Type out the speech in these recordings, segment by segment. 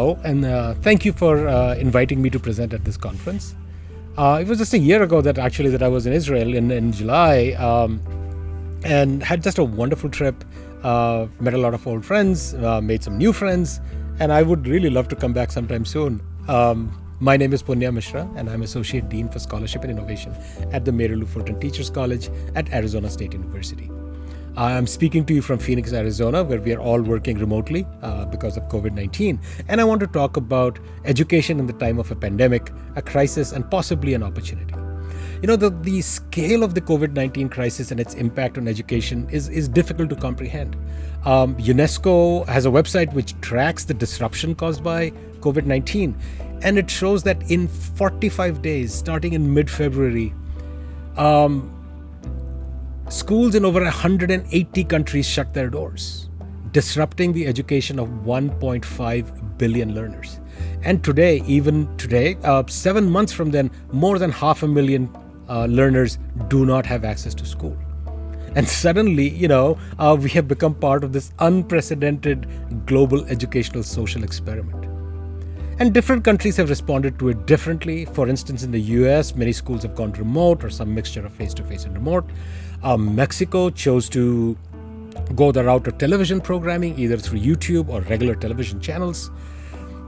Hello, and thank you for inviting me to present at this conference. It was just a year ago that I was in Israel in July, and had just a wonderful trip. Met a lot of old friends, made some new friends, and I would really love to come back sometime soon. My name is Punya Mishra, and I'm Associate Dean for Scholarship and Innovation at the Fulton Teachers College at Arizona State University. I'm speaking to you from Phoenix, Arizona, where we are all working remotely because of COVID-19. And I want to talk about education in the time of a pandemic, a crisis, and possibly an opportunity. You know, the scale of the COVID-19 crisis and its impact on education is difficult to comprehend. UNESCO has a website which tracks the disruption caused by COVID-19. And it shows that in 45 days, starting in mid-February, schools in over 180 countries shut their doors, disrupting the education of 1.5 billion learners. And even today, 7 months from then, more than 500,000 learners do not have access to school. And suddenly, we have become part of this unprecedented global educational social experiment. And different countries have responded to it differently. For instance, in the US, many schools have gone remote or some mixture of face-to-face and remote. Mexico chose to go the route of television programming, either through YouTube or regular television channels.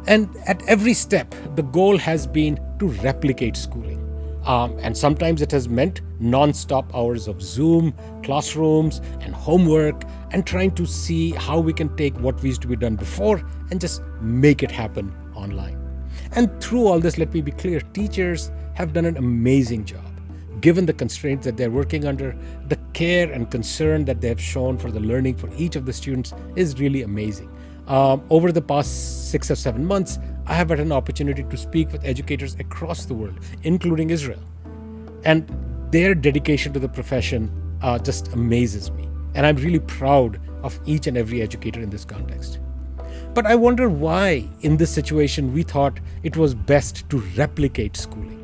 And at every step, the goal has been to replicate schooling. And sometimes it has meant non-stop hours of Zoom, classrooms, and homework, and trying to see how we can take what used to be done before and just make it happen online. And through all this, let me be clear, teachers have done an amazing job. Given the constraints that they're working under, the care and concern that they have shown for the learning for each of the students is really amazing. Over the past 6 or 7 months, I have had an opportunity to speak with educators across the world, including Israel. And their dedication to the profession just amazes me. And I'm really proud of each and every educator in this context. But I wonder why, in this situation, we thought it was best to replicate schooling.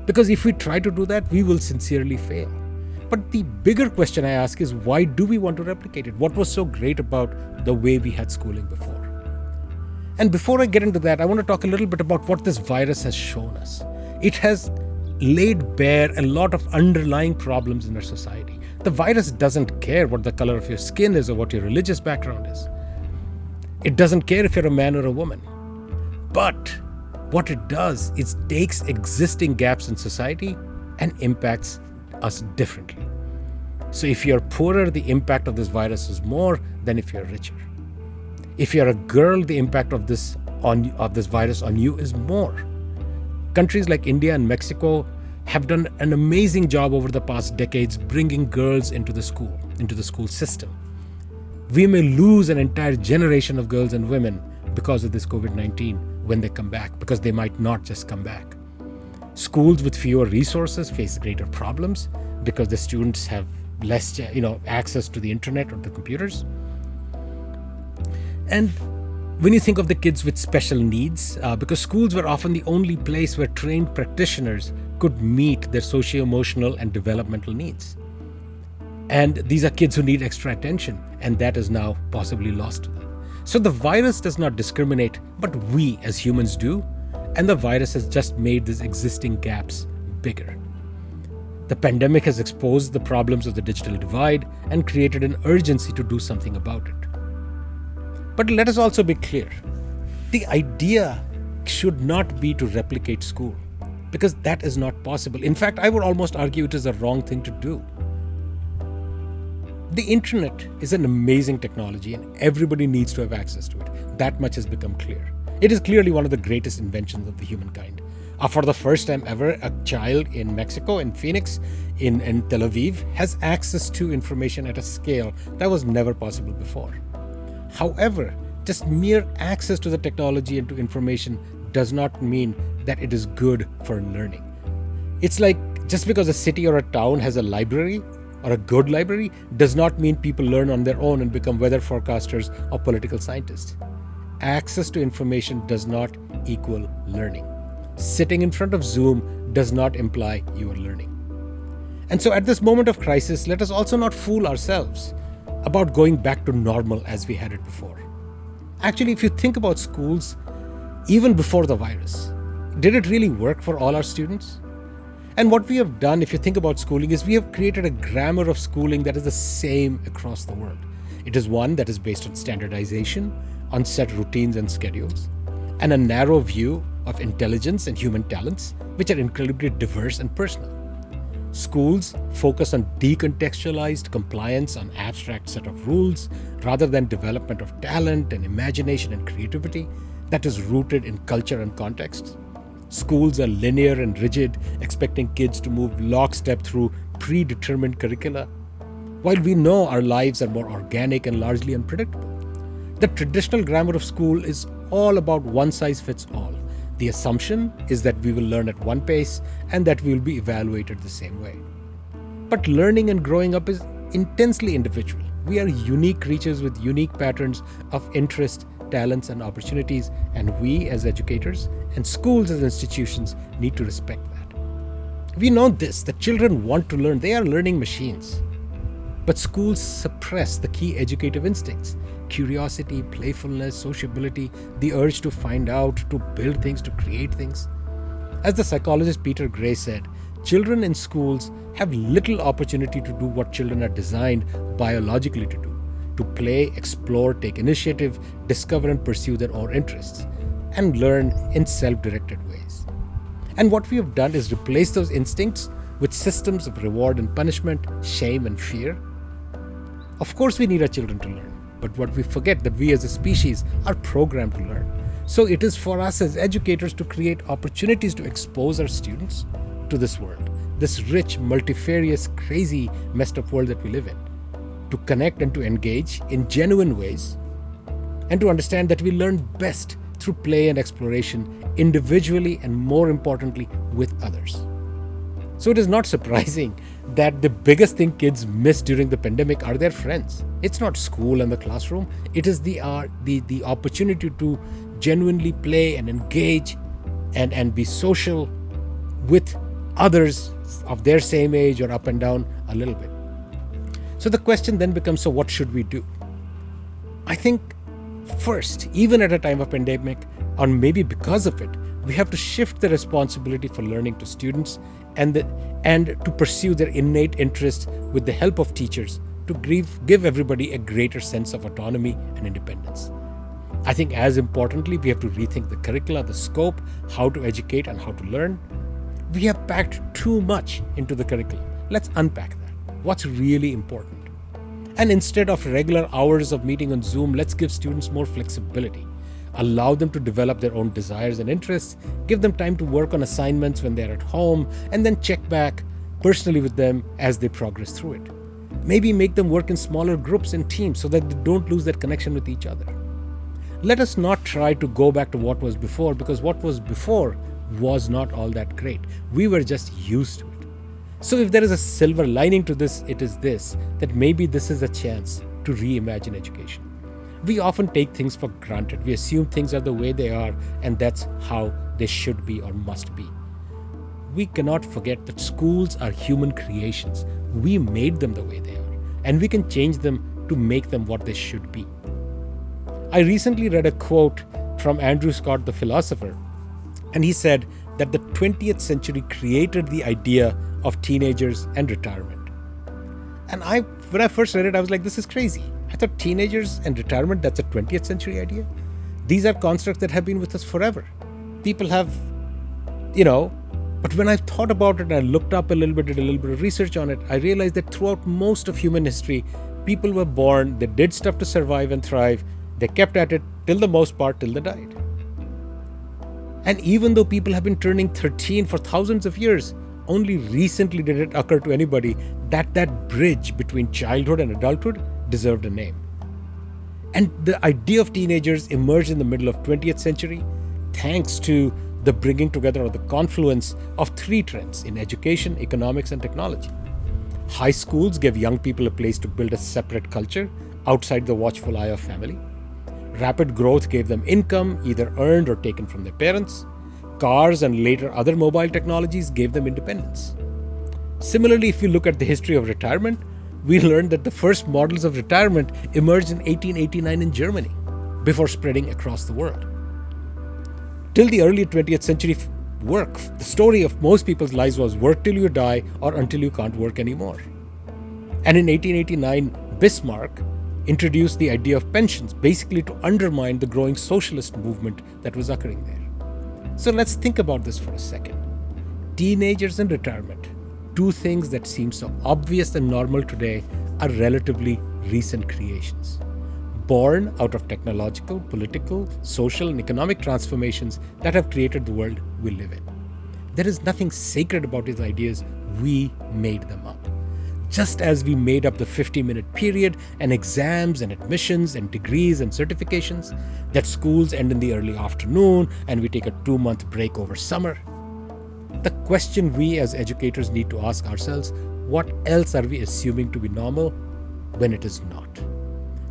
Because if we try to do that, we will sincerely fail. But the bigger question I ask is, why do we want to replicate it? What was so great about the way we had schooling before? And before I get into that, I want to talk a little bit about what this virus has shown us. It has laid bare a lot of underlying problems in our society. The virus doesn't care what the color of your skin is or what your religious background is. It doesn't care if you're a man or a woman. But what it does is takes existing gaps in society and impacts us differently. So if you're poorer, the impact of this virus is more than if you're richer. If you're a girl, the impact of this virus on you is more. Countries like India and Mexico have done an amazing job over the past decades bringing girls into the school system. We may lose an entire generation of girls and women because of this COVID-19 when they come back, because they might not just come back. Schools with fewer resources face greater problems because the students have less, access to the internet or the computers. And when you think of the kids with special needs, because schools were often the only place where trained practitioners could meet their socio-emotional and developmental needs. And these are kids who need extra attention, and that is now possibly lost to them. So the virus does not discriminate, but we as humans do, and the virus has just made these existing gaps bigger. The pandemic has exposed the problems of the digital divide and created an urgency to do something about it. But let us also be clear. The idea should not be to replicate school, because that is not possible. In fact, I would almost argue it is the wrong thing to do. The internet is an amazing technology and everybody needs to have access to it. That much has become clear. It is clearly one of the greatest inventions of the humankind. For the first time ever, a child in Mexico, in Phoenix, in Tel Aviv, has access to information at a scale that was never possible before. However, just mere access to the technology and to information does not mean that it is good for learning. It's like just because a city or a town has a library or a good library does not mean people learn on their own and become weather forecasters or political scientists. Access to information does not equal learning. Sitting in front of Zoom does not imply you are learning. And so at this moment of crisis, let us also not fool ourselves about going back to normal as we had it before. Actually, if you think about schools, even before the virus. Did it really work for all our students? And what we have done, if you think about schooling, is we have created a grammar of schooling that is the same across the world. It is one that is based on standardization, on set routines and schedules, and a narrow view of intelligence and human talents, which are incredibly diverse and personal. Schools focus on decontextualized compliance on abstract set of rules rather than development of talent and imagination and creativity that is rooted in culture and context. Schools are linear and rigid, expecting kids to move lockstep through predetermined curricula, while we know our lives are more organic and largely unpredictable. The traditional grammar of school is all about one size fits all. The assumption is that we will learn at one pace and that we will be evaluated the same way. But learning and growing up is intensely individual. We are unique creatures with unique patterns of interest, talents, and opportunities, and we as educators and schools as institutions need to respect that. We know this, that children want to learn. They are learning machines. But schools suppress the key educative instincts: curiosity, playfulness, sociability, the urge to find out, to build things, to create things. As the psychologist Peter Gray said, children in schools have little opportunity to do what children are designed biologically to do: to play, explore, take initiative, discover and pursue their own interests, and learn in self-directed ways. And what we have done is replace those instincts with systems of reward and punishment, shame and fear. Of course, we need our children to learn, but what we forget that we as a species are programmed to learn. So it is for us as educators to create opportunities to expose our students to this world, this rich, multifarious, crazy, messed up world that we live in, to connect and to engage in genuine ways, and to understand that we learn best through play and exploration, individually and, more importantly, with others. So it is not surprising that the biggest thing kids miss during the pandemic are their friends. It's not school and the classroom. It is the opportunity to genuinely play and engage and be social with others of their same age or up and down a little bit. So the question then becomes, so what should we do? I think first, even at a time of pandemic, or maybe because of it, we have to shift the responsibility for learning to students and to pursue their innate interests with the help of teachers to give everybody a greater sense of autonomy and independence. I think as importantly, we have to rethink the curricula, the scope, how to educate and how to learn. We have packed too much into the curriculum. Let's unpack that. What's really important? And instead of regular hours of meeting on Zoom, let's give students more flexibility. Allow them to develop their own desires and interests, give them time to work on assignments when they're at home, and then check back personally with them as they progress through it. Maybe make them work in smaller groups and teams so that they don't lose that connection with each other. Let us not try to go back to what was before, because what was before was not all that great. We were just used to it. So if there is a silver lining to this, it is this, that maybe this is a chance to reimagine education. We often take things for granted. We assume things are the way they are, and that's how they should be or must be. We cannot forget that schools are human creations. We made them the way they are, and we can change them to make them what they should be. I recently read a quote from Andrew Scott, the philosopher, and he said that the 20th century created the idea of teenagers and retirement. And when I first read it, I was like, this is crazy. I thought teenagers and retirement, that's a 20th century idea. These are constructs that have been with us forever. People have, but when I thought about it and I looked up a little bit, did a little bit of research on it, I realized that throughout most of human history, people were born, they did stuff to survive and thrive, they kept at it till the most part, till they died. And even though people have been turning 13 for thousands of years, only recently did it occur to anybody that that bridge between childhood and adulthood deserved a name. And the idea of teenagers emerged in the middle of 20th century thanks to the bringing together or the confluence of three trends in education, economics, and technology. High schools gave young people a place to build a separate culture outside the watchful eye of family. Rapid growth gave them income, either earned or taken from their parents. Cars and later other mobile technologies gave them independence. Similarly, if you look at the history of retirement, we learned that the first models of retirement emerged in 1889 in Germany before spreading across the world. Till the early 20th century, work, the story of most people's lives was work till you die or until you can't work anymore. And in 1889, Bismarck introduced the idea of pensions, basically to undermine the growing socialist movement that was occurring there. So let's think about this for a second. Teenagers and retirement, two things that seem so obvious and normal today, are relatively recent creations, born out of technological, political, social, and economic transformations that have created the world we live in. There is nothing sacred about these ideas. We made them up. Just as we made up the 50-minute period and exams and admissions and degrees and certifications, that schools end in the early afternoon and we take a 2-month break over summer. The question we as educators need to ask ourselves, what else are we assuming to be normal when it is not?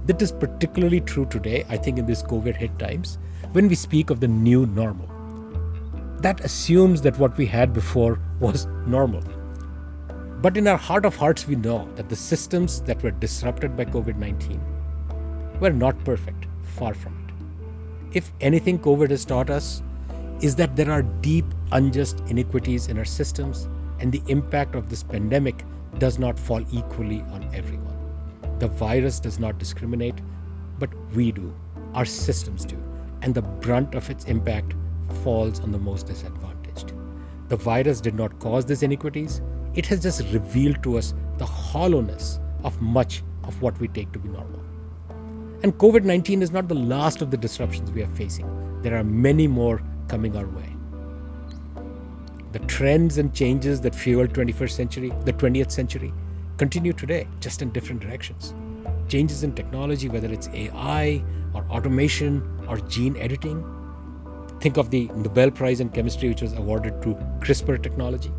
That is particularly true today, I think, in these COVID hit times, when we speak of the new normal. That assumes that what we had before was normal. But in our heart of hearts, we know that the systems that were disrupted by COVID-19 were not perfect, far from it. If anything COVID has taught us is that there are deep, unjust inequities in our systems, and the impact of this pandemic does not fall equally on everyone. The virus does not discriminate, but we do, our systems do, and the brunt of its impact falls on the most disadvantaged. The virus did not cause these inequities. It has just revealed to us the hollowness of much of what we take to be normal. And COVID-19 is not the last of the disruptions we are facing. There are many more coming our way. The trends and changes that fueled the 20th century, continue today, just in different directions. Changes in technology, whether it's AI or automation or gene editing. Think of the Nobel Prize in Chemistry, which was awarded to CRISPR technology.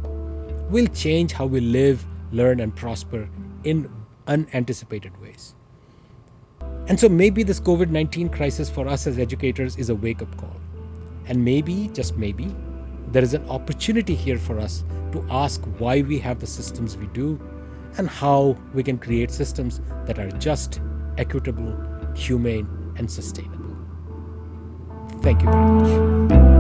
Will change how we live, learn, and prosper in unanticipated ways. And so maybe this COVID-19 crisis for us as educators is a wake-up call. And maybe, just maybe, there is an opportunity here for us to ask why we have the systems we do and how we can create systems that are just, equitable, humane, and sustainable. Thank you very much.